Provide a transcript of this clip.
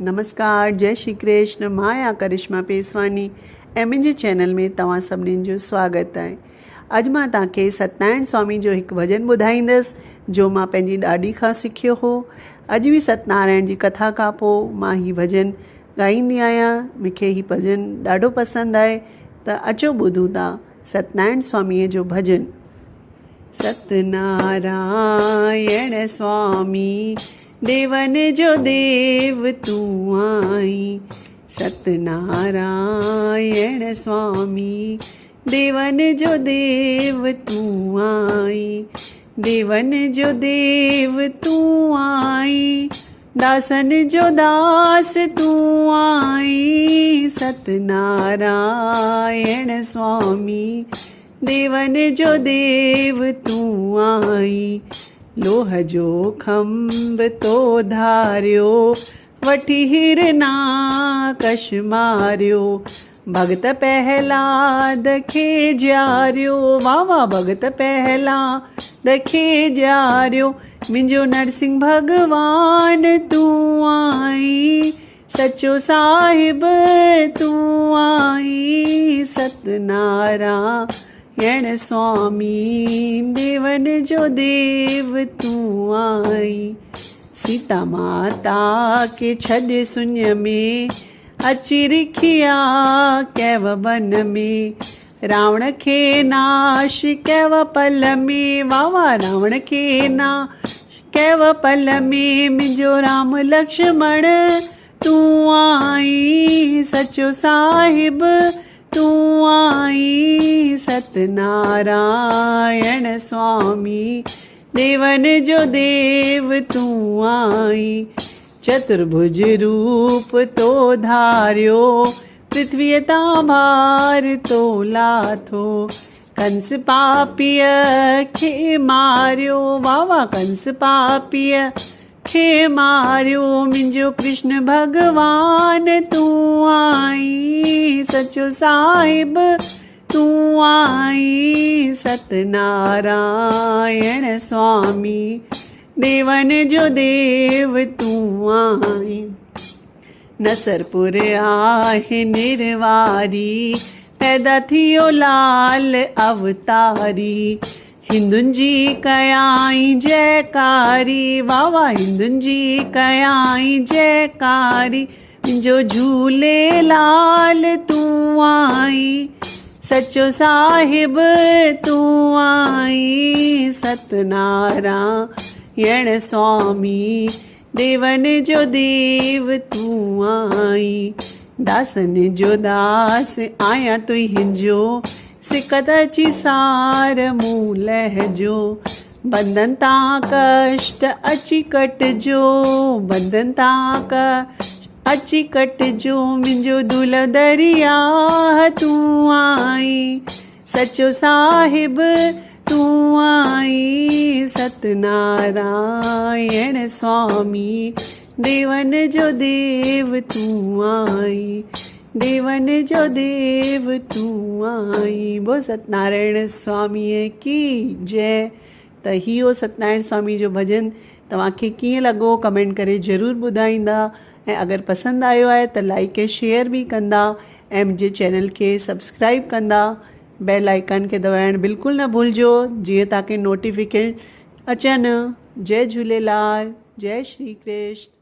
नमस्कार, जय श्री कृष्ण। मां आहियां करिश्मा पेसवानी ऐं मुंहिंजे चैनल में तव्हां सभिनीनि जो स्वागत आहे। अॼु मां तव्हांखे सत्यनारायण स्वामी जो हिकु भॼन ॿुधाईंदसि जो मां पंहिंजी ॾाॾी खां सिखियो हो। अॼु बि सत्यनारायण जी कथा खां पोइ मां हीउ भॼन ॻाईंदी आहियां। मूंखे हीउ भॼन ॾाढो पसंदि आहे, त अचो ॿुधूं था सत्यनारायण स्वामीअ जो भॼन। सत्यनारायण स्वामी देवन जो देव तू आई। सत्यनारायण स्वामी देवन जो देव तू आई। देवन जो देव तू आई, दासन जो दास तू आई। सत्यनारायण स्वामी देवन जो देव तू आई। लोह जो खंभ तो धारियो, वठी हिरनाकश मारियो। भगत प्रहलाद खे ॼारियो, वाह वाह भगत प्रहलाद खे ॼारियो। मुंहिंजो नरसिंह भगवान तू आई, सचो साहिब तू आई। सत्यनारायण स्वामी देवन जो देव तू आई। सीता माता के छॾ सुन्य में, अची रिखिया कैव वन में। रावण खे नाश कैव पल में, वाह वाह रावण खे नाश कैव पल में। मुंहिंजो राम लक्ष्मण तू आई, सचो साहिब तू आई। सत्यनारायण स्वामी देवन जो देव तू आई। चतुर्भुज रूप तो धारियो, पृथ्वी ता भार तो लाथो। कंस पापीअ खे मारियो, वाह वाह कंस पापीअ खे मारियो। मुंहिंजो कृष्ण भगवान तू आई, सचो साहिब तू आई। सत्यनारायण स्वामी देवन जो देव तू आई। नसरपुर आहे निर्वारी, पैदा थियो लाल अवतारी। हिंदुनि जी कयाई जयकारी, वाह वाह हिंदुनि जी कयाई जयकारी। मुंहिंजो झूलेलाल तू आई, सचो साहिब तू आई। सत्यनारायण स्वामी देवन जो देव तू आई। दासन जो दास आया तुंहिंजो, सिकत अची सार मूं लहजो। बंधन तां कष्ट अची कटजो, बंधन तां कष्ट अची कटजो। मुंहिंजो दुल दरिया तू आई, सचो साहिब तू आई। सत्यनारायण स्वामी देवन जो देव तू आई। देवन जो देव तू आई। वो सत्यनारायण स्वामी की जय। त इहो सत्यनारायण स्वामी जो भॼन तव्हांखे कीअं लॻो कमेंट करे ज़रूरु ॿुधाईंदा। ऐं अगरि पसंदि आयो आहे त लाइक ऐं शेयर बि कंदा ऐं मुंहिंजे चैनल खे सब्सक्राइब कंदा। बेल आइकन खे दबाइण बिल्कुलु न भुलिजो, जीअं तव्हांखे नोटिफिकेशन अचनि। जय झूलेलाल, जय श्री कृष्ण।